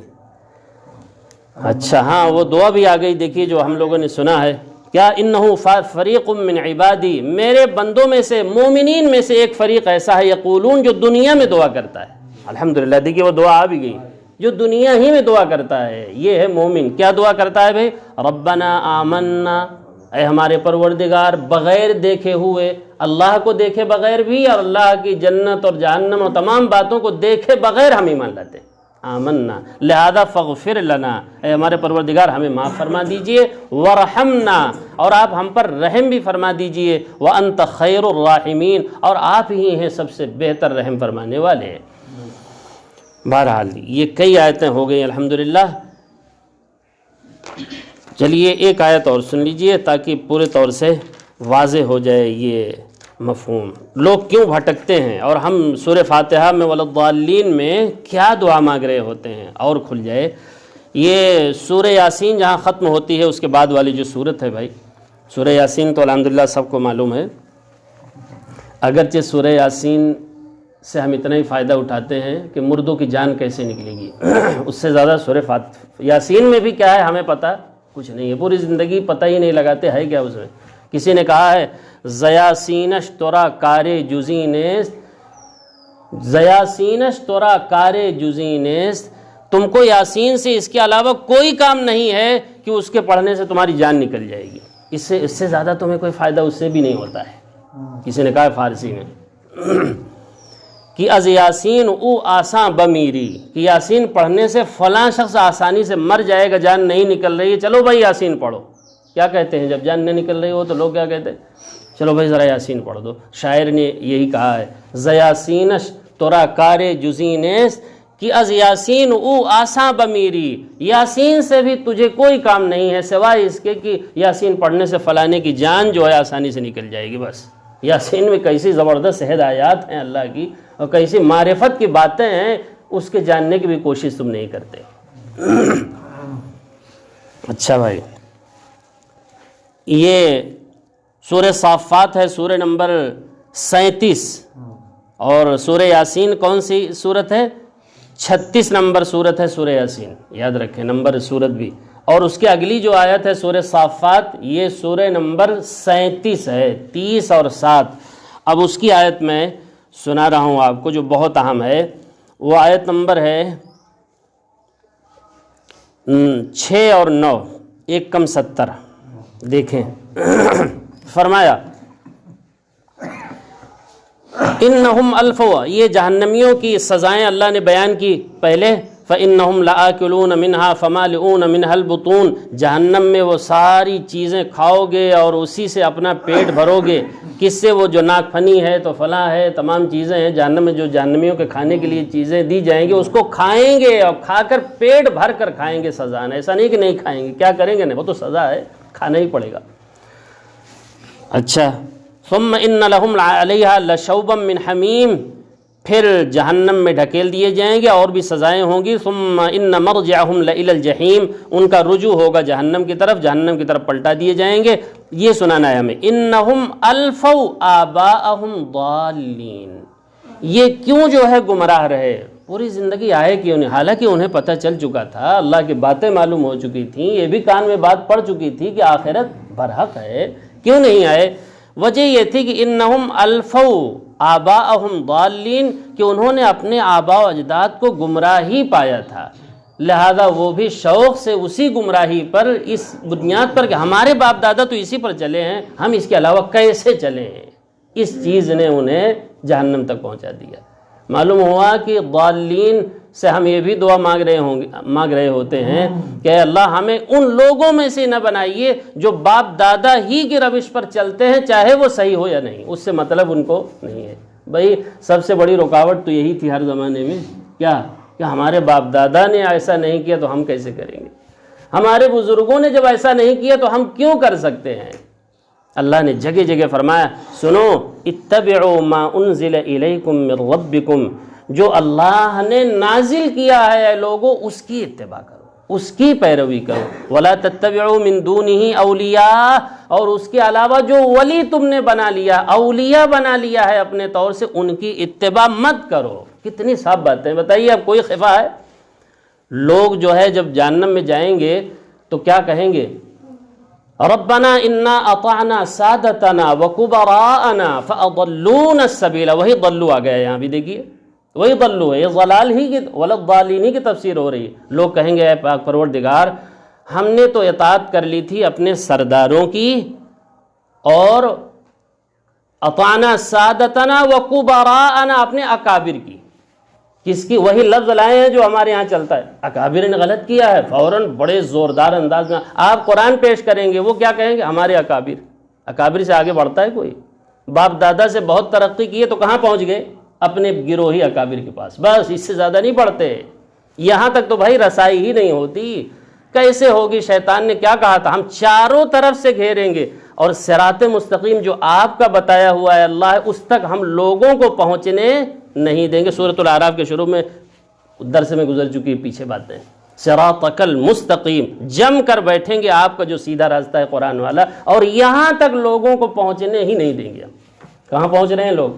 اچھا ہاں، وہ دعا بھی آ گئی، دیکھیے جو ہم لوگوں نے سنا ہے، کیا انہو فریق من عبادی، میرے بندوں میں سے، مومنین میں سے ایک فریق ایسا ہے، یقولون، جو دنیا میں دعا کرتا ہے، الحمدللہ دیکھیے وہ دعا آ بھی گئی، جو دنیا ہی میں دعا کرتا ہے، یہ ہے مومن۔ کیا دعا کرتا ہے بھائی؟ ربنا آمنا، اے ہمارے پروردگار، بغیر دیکھے ہوئے، اللہ کو دیکھے بغیر بھی، اور اللہ کی جنت اور جہنم اور تمام باتوں کو دیکھے بغیر ہم ایمان لاتے ہیں، آمنا، لہذا فاغفر لنا، اے ہمارے پروردگار ہمیں معاف فرما دیجئے، ورحمنا، اور آپ ہم پر رحم بھی فرما دیجئے، وانت خیر الراحمین، اور آپ ہی ہیں سب سے بہتر رحم فرمانے والے۔ بہرحال یہ کئی آیتیں ہو گئی الحمدللہ۔ چلیے ایک آیت اور سن لیجئے تاکہ پورے طور سے واضح ہو جائے یہ مفہوم، لوگ کیوں بھٹکتے ہیں، اور ہم سورہ فاتحہ میں وَلَضَّالِّينَ میں کیا دعا مانگ رہے ہوتے ہیں، اور کھل جائے۔ یہ سورہ یاسین جہاں ختم ہوتی ہے، اس کے بعد والی جو سورت ہے بھائی، سورہ یاسین تو الحمدللہ سب کو معلوم ہے، اگرچہ سورہ یاسین سے ہم اتنا ہی فائدہ اٹھاتے ہیں کہ مردوں کی جان کیسے نکلے گی، اس سے زیادہ سورہ یاسین میں بھی کیا ہے ہمیں پتہ کچھ نہیں ہے، پوری زندگی پتہ ہی نہیں لگاتے ہے کیا اس میں۔ کسی نے کہا ہے زیاسینش تورا کار جزینست، زیاسینش تورا کار جزینست، تم کو یاسین سے اس کے علاوہ کوئی کام نہیں ہے کہ اس کے پڑھنے سے تمہاری جان نکل جائے گی، اس سے زیادہ تمہیں کوئی فائدہ اس سے بھی نہیں ہوتا ہے۔ کسی نے کہا ہے فارسی میں کہ از یاسین او آساں بمیری، کہ یاسین پڑھنے سے فلاں شخص آسانی سے مر جائے گا، جان نہیں نکل رہی ہے، چلو بھائی یاسین پڑھو۔ کیا کہتے ہیں جب جان نہیں نکل رہی ہو تو لوگ کیا کہتے ہیں؟ چلو بھائی ذرا یاسین پڑھ دو۔ شاعر نے یہی کہا ہے، زیاسینش تورا کار جزینست، کہ از یاسین او آساں بمیری، یاسین سے بھی تجھے کوئی کام نہیں ہے سوائے اس کے کہ یاسین پڑھنے سے فلانے کی جان جو ہے آسانی سے نکل جائے گی بس۔ یاسین میں کیسی زبردست ہدایات ہیں اللہ کی، اور کیسی معرفت کی باتیں ہیں، اس کے جاننے کی بھی کوشش تم نہیں کرتے۔ اچھا بھائی، یہ سورہ صافات ہے، سورہ نمبر 37، اور سورہ یاسین کون سی صورت ہے؟ 36 نمبر صورت ہے سورہ یاسین، یاد رکھیں نمبر صورت بھی، اور اس کے اگلی جو آیت ہے سورہ صافات، یہ سورہ نمبر 37 ہے، 30 اور 7۔ اب اس کی آیت میں سنا رہا ہوں آپ کو جو بہت اہم ہے، وہ آیت نمبر ہے 6 اور 9، 1 کم 70۔ دیکھیں فرمایا انہم الفوا، یہ جہنمیوں کی سزائیں اللہ نے بیان کی پہلے، فَإِنَّهُمْ لَآكِلُونَ مِنْهَا فَمَالِئُونَ مِنْهَا الْبُطُونَ، جہنم میں وہ ساری چیزیں کھاؤ گے اور اسی سے اپنا پیٹ بھرو گے۔ کس سے؟ وہ جو ناک پھنی ہے تو فلاں ہے، تمام چیزیں ہیں جہنم میں، جو جہنمیوں کے کھانے کے لیے چیزیں دی جائیں گے اس کو کھائیں گے، اور کھا کر پیٹ بھر کر کھائیں گے سزا۔ ایسا نہیں کہ نہیں کھائیں گے، کیا کریں گے؟ نہیں، وہ تو سزا ہے، کھانا ہی پڑے گا۔ اچھا، ثم ان لهم علیہا لشوبا من حمیم، پھر جہنم میں ڈھکیل دیے جائیں گے اور بھی سزائیں ہوں گی۔ ثم ان مرجعهم لإلی الجحیم، ان کا رجوع ہوگا جہنم کی طرف، جہنم کی طرف پلٹا دیے جائیں گے۔ یہ سنانا ہے ہمیں، انہم الفوا آباءہم ضالین، یہ کیوں جو ہے گمراہ رہے، پوری زندگی آئے کیوں نہیں؟ حالانکہ انہیں پتہ چل چکا تھا، اللہ کی باتیں معلوم ہو چکی تھیں، یہ بھی کان میں بات پڑ چکی تھی کہ آخرت برحق ہے، کیوں نہیں آئے؟ وجہ یہ تھی کہ انہم الفوا آباءہم ضالین، کہ انہوں نے اپنے آباء و اجداد کو گمراہ ہی پایا تھا، لہذا وہ بھی شوق سے اسی گمراہی پر، اس بنیاد پر کہ ہمارے باپ دادا تو اسی پر چلے ہیں، ہم اس کے علاوہ کیسے چلے ہیں، اس چیز نے انہیں جہنم تک پہنچا دیا۔ معلوم ہوا کہ ضالین سے ہم یہ بھی دعا مانگ رہے ہوتے ہیں کہ اللہ ہمیں ان لوگوں میں سے نہ بنائیے جو باپ دادا ہی کی روش پر چلتے ہیں، چاہے وہ صحیح ہو یا نہیں، اس سے مطلب ان کو نہیں ہے۔ بھئی سب سے بڑی رکاوٹ تو یہی تھی ہر زمانے میں، کیا کہ ہمارے باپ دادا نے ایسا نہیں کیا تو ہم کیسے کریں گے، ہمارے بزرگوں نے جب ایسا نہیں کیا تو ہم کیوں کر سکتے ہیں؟ اللہ نے جگہ جگہ فرمایا، سنو اتبعوا ما انزل الیکم من ربکم، جو اللہ نے نازل کیا ہے اے لوگو اس کی اتباع کرو، اس کی پیروی کرو، ولا تتبعوا من دونہ اولیاء، اور اس کے علاوہ جو ولی تم نے بنا لیا، اولیاء بنا لیا ہے اپنے طور سے، ان کی اتباع مت کرو۔ کتنی صاف باتیں، بتائیے اب کوئی خفا ہے؟ لوگ جو ہے جب جہنم میں جائیں گے تو کیا کہیں گے؟ ربنا انا اطعنا سادتنا وکبراءنا فاضلونا السبیل، وہی ضلوا آ گیا یہاں بھی دیکھیے، وہی ضلوا ہے، یہ ضلال ہی کی ولضالین ہی کی تفسیر ہو رہی ہے۔ لوگ کہیں گے اے پاک پروردگار، ہم نے تو اطاعت کر لی تھی اپنے سرداروں کی، اور اطعنا سادتنا وکبراءنا اپنے اکابر کی، کس کی؟ وہی لفظ لائے ہیں جو ہمارے ہاں چلتا ہے، اکابر نے غلط کیا ہے، فوراً بڑے زوردار انداز میں آپ قرآن پیش کریں گے، وہ کیا کہیں گے؟ ہمارے اکابر۔ اکابر سے آگے بڑھتا ہے کوئی؟ باپ دادا سے بہت ترقی کی ہے تو کہاں پہنچ گئے؟ اپنے گروہی اکابر کے پاس، بس اس سے زیادہ نہیں بڑھتے، یہاں تک تو بھائی رسائی ہی نہیں ہوتی۔ کیسے ہوگی؟ شیطان نے کیا کہا تھا؟ ہم چاروں طرف سے گھیریں گے، اور صراط مستقیم جو آپ کا بتایا ہوا ہے اللہ، اس تک ہم لوگوں کو پہنچنے نہیں دیں گے۔ سورۃ الاعراف کے شروع میں درس میں گزر چکی پیچھے باتیں، صراطک المستقیم، جم کر بیٹھیں گے آپ کا جو سیدھا راستہ ہے قرآن والا، اور یہاں تک لوگوں کو پہنچنے ہی نہیں دیں گے۔ کہاں پہنچ رہے ہیں لوگ؟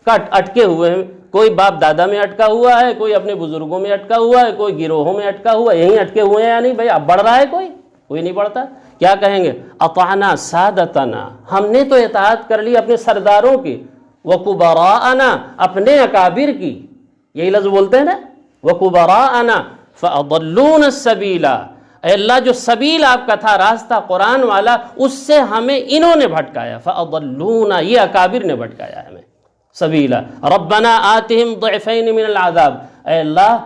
اٹکے ہوئے ہیں، کوئی باپ دادا میں اٹکا ہوا ہے، کوئی اپنے بزرگوں میں اٹکا ہوا ہے، کوئی گروہوں میں اٹکا ہوا ہے، یہیں اٹکے ہوئے ہیں یا نہیں بھائی؟ اب بڑھ رہا ہے کوئی نہیں بڑھتا۔ کیا کہیں گے؟ اطعنا سادتنا، ہم نے تو اطاعت کر لی اپنے سرداروں کی، وکبراءنا اپنے اکابر کی، یہی لفظ بولتے ہیں نا، وکبراءنا فاضلونا السبیل، اے اللہ جو سبیل آپ کا تھا راستہ قرآن والا، اس سے ہمیں انہوں نے بھٹکایا، فاضلونا یہ اکابر نے بھٹکایا ہمیں سبیلا، ربنا آتہم ضعفین من العذاب، اے اللہ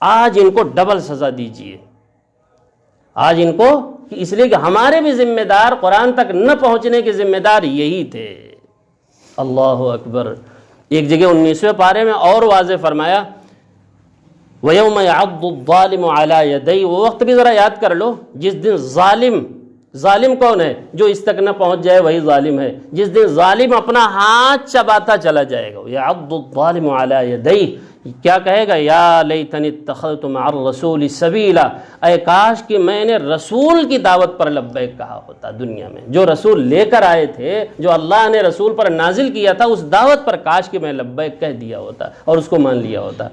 آج ان کو ڈبل سزا دیجئے، آج ان کو، اس لیے کہ ہمارے بھی ذمہ دار قرآن تک نہ پہنچنے کے ذمہ دار یہی تھے۔ اللہ اکبر۔ ایک جگہ 19ویں پارے میں اور واضح فرمایا، وَيَوْمَ يَعَضُّ الظَّالِمُ عَلَى يَدَيْهِ، وہ وقت بھی ذرا یاد کر لو جس دن ظالم کون ہے؟ جو اس تک نہ پہنچ جائے وہی ظالم ہے۔ جس دن ظالم اپنا ہاتھ چباتا چلا جائے گا، يَعَضُّ الظَّالِمُ عَلَى يَدَيْهِ، کیا کہے گا؟ یا لیتنی اتخذت مع الرسول سبیلا، اے کاش کہ میں نے رسول کی دعوت پر لبیک کہا ہوتا دنیا میں، جو رسول لے کر آئے تھے، جو اللہ نے رسول پر نازل کیا تھا، اس دعوت پر کاش کہ میں لبیک کہہ دیا ہوتا اور اس کو مان لیا ہوتا۔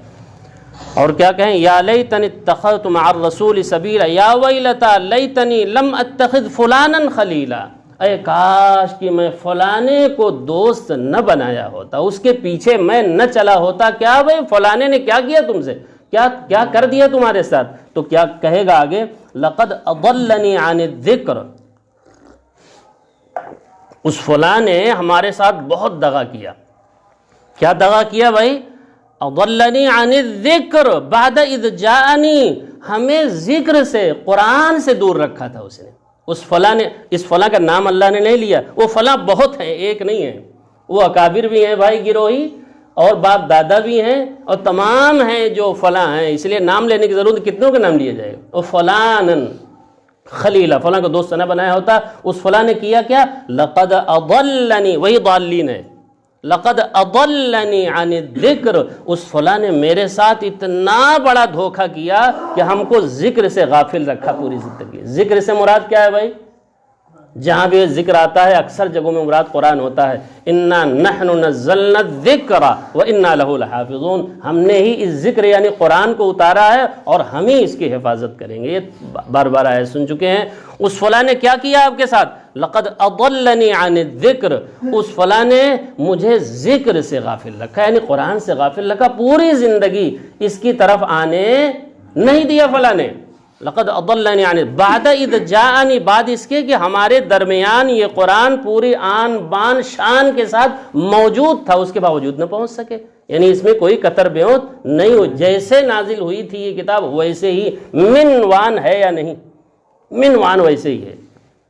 اور کیا کہیں، یا لیتنی اتخذت مع الرسول سبیلا یا ویلتا لیتنی لم اتخذ فلانا خلیلا، اے کاش کہ میں فلانے کو دوست نہ بنایا ہوتا، اس کے پیچھے میں نہ چلا ہوتا۔ کیا بھئی فلانے نے کیا کیا تم سے، کیا کر دیا تمہارے ساتھ؟ تو کیا کہے گا آگے، لقد اضلنی عن الذکر، اس فلاں نے ہمارے ساتھ بہت دغا کیا۔ کیا دغا کیا بھائی؟ اضلنی عن الذکر بعد اذ جاءنی، ہمیں ذکر سے، قرآن سے دور رکھا تھا اس نے۔ اس فلاں نے، اس فلاں کا نام اللہ نے نہیں لیا، وہ فلاں بہت ہیں، ایک نہیں ہے، وہ اکابر بھی ہیں بھائی گروہی، اور باپ دادا بھی ہیں، اور تمام ہیں جو فلاں ہیں، اس لیے نام لینے کی ضرورت، کتنوں کا نام لیا جائے گا؟ وہ فلانن خلیلہ، فلاں کو دوست نہ بنایا ہوتا۔ اس فلاں نے کیا کیا؟ لقد اضلنی، وہی ضالین ہے، لقد اضلنی عن الذکر، اس فلاں نے میرے ساتھ اتنا بڑا دھوکہ کیا کہ ہم کو ذکر سے غافل رکھا پوری زندگی۔ ذکر سے مراد کیا ہے بھائی؟ جہاں بھی ذکر آتا ہے اکثر جگہوں میں مراد قرآن ہوتا ہے۔ انا نحن نزلنا الذکر وانا لہ لحافظون، ہم نے ہی اس ذکر یعنی قرآن کو اتارا ہے اور ہم ہی اس کی حفاظت کریں گے۔ یہ بار بار آئے سن چکے ہیں۔ اس فلاں نے کیا کیا آپ کے ساتھ؟ لقد اضلنی عن الذکر، اس فلاں نے مجھے ذکر سے غافل رکھا، یعنی قرآن سے غافل رکھا، پوری زندگی اس کی طرف آنے نہیں دیا فلاں نے۔ لقد اضلنی عن بعد اذ جاءنی، بعد اس کے کہ ہمارے درمیان یہ قرآن پوری آن بان شان کے ساتھ موجود تھا، اس کے باوجود نہ پہنچ سکے، یعنی اس میں کوئی قطر بیعت نہیں ہو، جیسے نازل ہوئی تھی یہ کتاب ویسے ہی منوان ہے یا نہیں؟ منوان ویسے ہی ہے،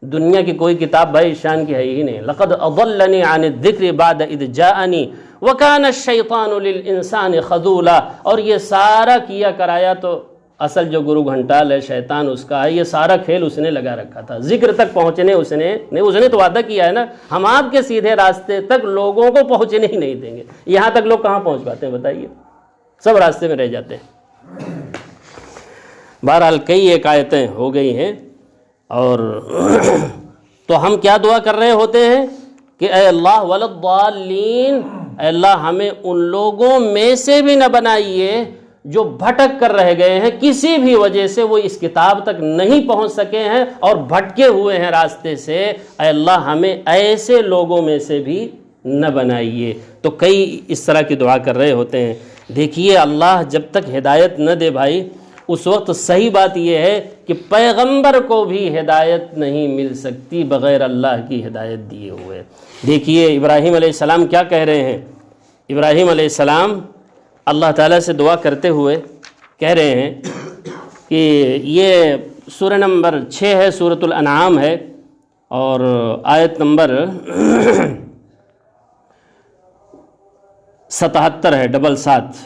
دنیا کی کوئی کتاب بھائی شان کی ہے ہی نہیں۔ لقد اضلنی عن الذکر بعد اذ جاءنی وکان الشیطان للانسان خذولا، اور یہ سارا کیا کرایا تو اصل جو گرو گھنٹال ہے شیطان اس کا ہے، یہ سارا کھیل اس نے لگا رکھا تھا، ذکر تک پہنچنے اس نے تو وعدہ کیا ہے نا، ہم آپ کے سیدھے راستے تک لوگوں کو پہنچنے ہی نہیں دیں گے۔ یہاں تک لوگ کہاں پہنچ پاتے ہیں بتائیے، سب راستے میں رہ جاتے ہیں۔ بہرحال کئی ایک آیتیں ہو گئی ہیں، اور تو ہم کیا دعا کر رہے ہوتے ہیں کہ اے اللہ وللضالین، اے اللہ ہمیں ان لوگوں میں سے بھی نہ بنائیے جو بھٹک کر رہ گئے ہیں، کسی بھی وجہ سے وہ اس کتاب تک نہیں پہنچ سکے ہیں اور بھٹکے ہوئے ہیں راستے سے، اے اللہ ہمیں ایسے لوگوں میں سے بھی نہ بنائیے۔ تو کئی اس طرح کی دعا کر رہے ہوتے ہیں۔ دیکھیے اللہ جب تک ہدایت نہ دے بھائی، اس وقت صحیح بات یہ ہے کہ پیغمبر کو بھی ہدایت نہیں مل سکتی بغیر اللہ کی ہدایت دیے ہوئے۔ دیکھیے ابراہیم علیہ السلام کیا کہہ رہے ہیں، ابراہیم علیہ السلام اللہ تعالیٰ سے دعا کرتے ہوئے کہہ رہے ہیں کہ یہ سورہ نمبر 6 ہے، سورۃ الانعام ہے، اور آیت نمبر 77 ہے، 77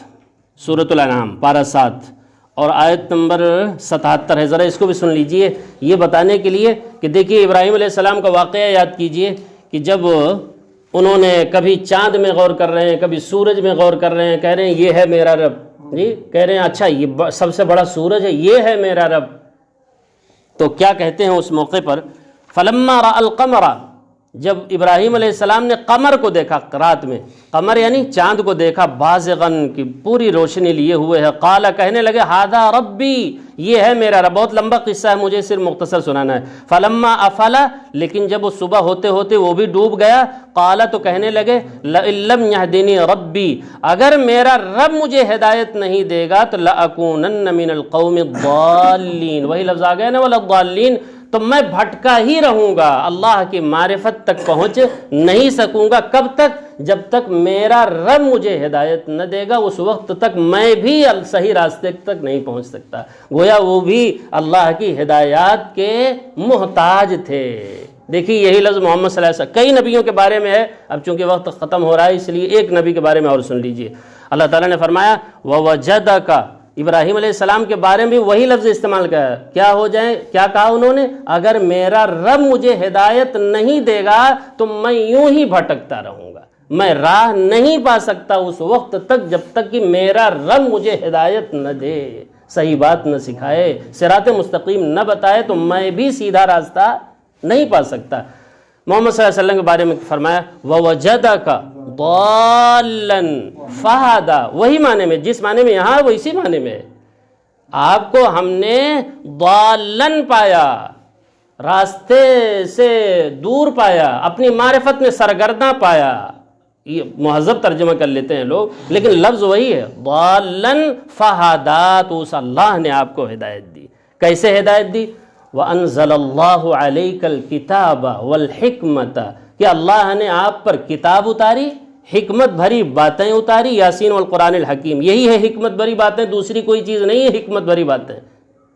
سورۃ الانعام پارہ 7 اور آیت نمبر 77 ہے۔ ذرا اس کو بھی سن لیجئے، یہ بتانے کے لیے کہ دیکھیے ابراہیم علیہ السلام کا واقعہ یاد کیجئے کہ جب انہوں نے کبھی چاند میں غور کر رہے ہیں، کبھی سورج میں غور کر رہے ہیں، کہہ رہے ہیں یہ ہے میرا رب، جی کہہ رہے ہیں اچھا یہ سب سے بڑا سورج ہے، یہ ہے میرا رب۔ تو کیا کہتے ہیں اس موقع پر، فلما رأى القمر، جب ابراہیم علیہ السلام نے قمر کو دیکھا رات میں، قمر یعنی چاند کو دیکھا، بازغن کی پوری روشنی لیے ہوئے ہے، قال کہنے لگے ھذا ربی، یہ ہے میرا رب۔ بہت لمبا قصہ ہے، مجھے صرف مختصر سنانا ہے۔ فلما افل، لیکن جب وہ صبح ہوتے ہوتے وہ بھی ڈوب گیا، قال تو کہنے لگے لئن لم یہدنی ربی، اگر میرا رب مجھے ہدایت نہیں دے گا تو لأکونن من القوم الضالین، وہی لفظ آ گیا نا ولا الضالین، تو میں بھٹکا ہی رہوں گا، اللہ کی معرفت تک پہنچ نہیں سکوں گا۔ کب تک؟ جب تک میرا رب مجھے ہدایت نہ دے گا، اس وقت تک میں بھی صحیح راستے تک نہیں پہنچ سکتا۔ گویا وہ بھی اللہ کی ہدایات کے محتاج تھے۔ دیکھیے یہی لفظ محمد صلی اللہ علیہ وسلم کئی نبیوں کے بارے میں ہے، اب چونکہ وقت ختم ہو رہا ہے اس لیے ایک نبی کے بارے میں اور سن لیجئے۔ اللہ تعالیٰ نے فرمایا وَوَجَدَكَ، ابراہیم علیہ السلام کے بارے میں بھی وہی لفظ استعمال کیا، کیا ہو جائے، کیا کہا انہوں نے، اگر میرا رب مجھے ہدایت نہیں دے گا تو میں یوں ہی بھٹکتا رہوں گا، میں راہ نہیں پا سکتا اس وقت تک جب تک کہ میرا رب مجھے ہدایت نہ دے، صحیح بات نہ سکھائے، صراط مستقیم نہ بتائے، تو میں بھی سیدھا راستہ نہیں پا سکتا۔ محمد صلی اللہ علیہ وسلم کے بارے میں فرمایا وَوَجَدَكَ ضالن فہدا، وہی معنی میں، جس معنی میں یہاں وہ اسی معنی میں، آپ کو ہم نے ضالن پایا، راستے سے دور پایا، اپنی معرفت میں سرگرداں پایا۔ یہ مہذب ترجمہ کر لیتے ہیں لوگ، لیکن لفظ وہی ہے، ضالن فہدا، تو اس اللہ نے آپ کو ہدایت دی۔ کیسے ہدایت دی؟ وَأَنزَلَ اللَّهُ عَلَيْكَ الْكِتَابَ وَالْحِكْمَةَ، کہ اللہ نے آپ پر کتاب اتاری، حکمت بھری باتیں اتاری، یاسین والقرآن الحکیم، یہی ہے حکمت بھری باتیں، دوسری کوئی چیز نہیں ہے حکمت بھری باتیں۔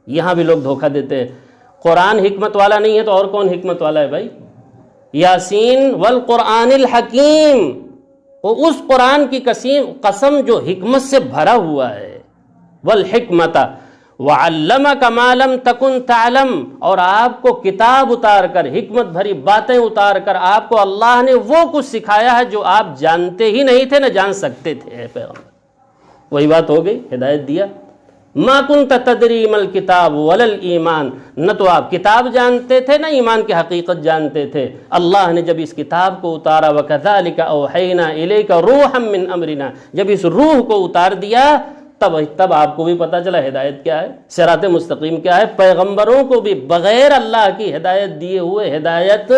یہاں بھی لوگ دھوکہ دیتے ہیں، قرآن حکمت والا نہیں ہے تو اور کون حکمت والا ہے بھائی؟ یاسین والقرآن الحکیم، وہ اس قرآن کی قسم جو حکمت سے بھرا ہوا ہے۔ والحکمت وعلمک ما لم تکن تعلم، اور آپ کو کتاب اتار کر، حکمت بھری باتیں اتار کر آپ کو اللہ نے وہ کچھ سکھایا ہے جو آپ جانتے ہی نہیں تھے، نہ جان سکتے تھے۔ اے پیغمبر، وہی بات ہو گئی، ہدایت دیا۔ ما کنت تدری ما الکتاب ولا الایمان، نہ تو آپ کتاب جانتے تھے نہ ایمان کی حقیقت جانتے تھے۔ اللہ نے جب اس کتاب کو اتارا، وکذالک اوحینا الیک روحا من امرنا، جب اس روح کو اتار دیا تب آپ کو بھی پتہ چلا ہدایت کیا ہے، صراط مستقیم کیا ہے۔ پیغمبروں کو بھی بغیر اللہ کی ہدایت دیے ہوئے ہدایت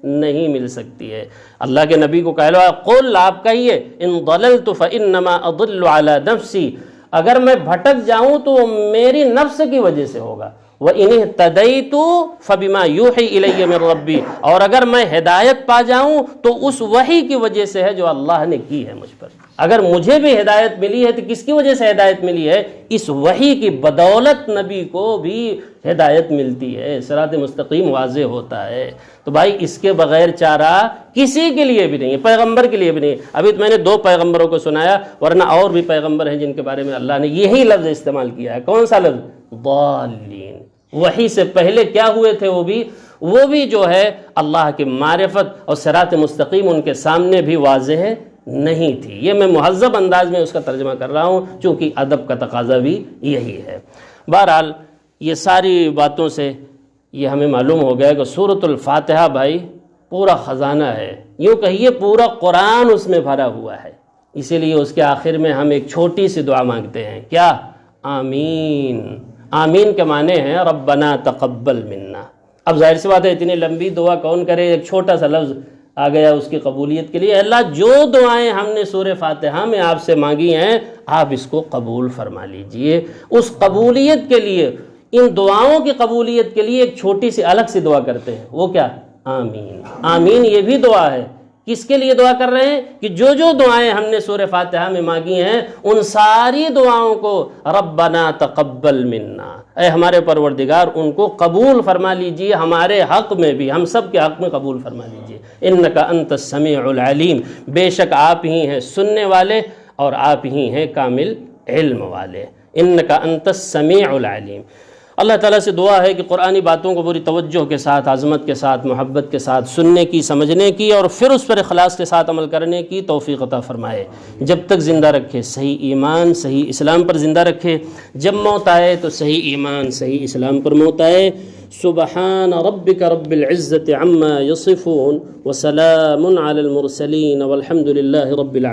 نہیں مل سکتی ہے۔ اللہ کے نبی کو کہلوا، قل، آپ کہیے، ان ضللت فانما اضل علی نفسی، اگر میں بھٹک جاؤں تو وہ میری نفس کی وجہ سے ہوگا، وَإِنِ اهْتَدَيْتُ فَبِمَا يُوحِي إِلَيَّ مِن رَبِّي، اور اگر میں ہدایت پا جاؤں تو اس وحی کی وجہ سے ہے جو اللہ نے کی ہے مجھ پر۔ اگر مجھے بھی ہدایت ملی ہے تو کس کی وجہ سے ہدایت ملی ہے؟ اس وحی کی بدولت نبی کو بھی ہدایت ملتی ہے، صراط مستقیم واضح ہوتا ہے۔ تو بھائی اس کے بغیر چارہ کسی کے لیے بھی نہیں ہے، پیغمبر کے لیے بھی نہیں۔ ابھی تو میں نے 2 پیغمبروں کو سنایا، ورنہ اور بھی پیغمبر ہیں جن کے بارے میں اللہ نے یہی لفظ استعمال کیا ہے۔ کون سا لفظ؟ ضالین۔ وحی سے پہلے کیا ہوئے تھے وہ بھی جو ہے اللہ کی معرفت اور صراط مستقیم ان کے سامنے بھی واضح نہیں تھی۔ یہ میں مہذب انداز میں اس کا ترجمہ کر رہا ہوں، چونکہ ادب کا تقاضا بھی یہی ہے۔ بہرحال یہ ساری باتوں سے یہ ہمیں معلوم ہو گیا کہ سورۃ الفاتحہ بھائی پورا خزانہ ہے، یوں کہیے پورا قرآن اس میں بھرا ہوا ہے۔ اسی لیے اس کے آخر میں ہم ایک چھوٹی سی دعا مانگتے ہیں، کیا؟ آمین۔ آمین کے معنی ہیں ربنا تقبل منا۔ اب ظاہر سی بات ہے اتنی لمبی دعا کون کرے، ایک چھوٹا سا لفظ آ گیا اس کی قبولیت کے لیے۔ اللہ جو دعائیں ہم نے سورہ فاتحہ میں آپ سے مانگی ہیں آپ اس کو قبول فرما لیجئے۔ اس قبولیت کے لیے، ان دعاؤں کی قبولیت کے لیے ایک چھوٹی سی الگ سی دعا کرتے ہیں، وہ کیا؟ آمین۔ آمین یہ بھی دعا ہے، کس کے لیے دعا کر رہے ہیں؟ کہ جو دعائیں ہم نے سورہ فاتحہ میں مانگی ہیں ان ساری دعاؤں کو ربنا تقبل منا، اے ہمارے پروردگار ان کو قبول فرما لیجئے، ہمارے حق میں بھی، ہم سب کے حق میں قبول فرما لیجئے۔ انک انت السمیع العلیم، بے شک آپ ہی ہیں سننے والے اور آپ ہی ہیں کامل علم والے۔ انک انت السمیع العلیم۔ اللہ تعالیٰ سے دعا ہے کہ قرآنی باتوں کو پوری توجہ کے ساتھ، عظمت کے ساتھ، محبت کے ساتھ سننے کی، سمجھنے کی اور پھر اس پر اخلاص کے ساتھ عمل کرنے کی توفیق عطا فرمائے۔ جب تک زندہ رکھے صحیح ایمان، صحیح اسلام پر زندہ رکھے، جب موت آئے تو صحیح ایمان، صحیح اسلام پر موت آئے۔ سبحان ربک رب العزة عما یصفون وسلام علی المرسلین والحمد للہ رب العالمین۔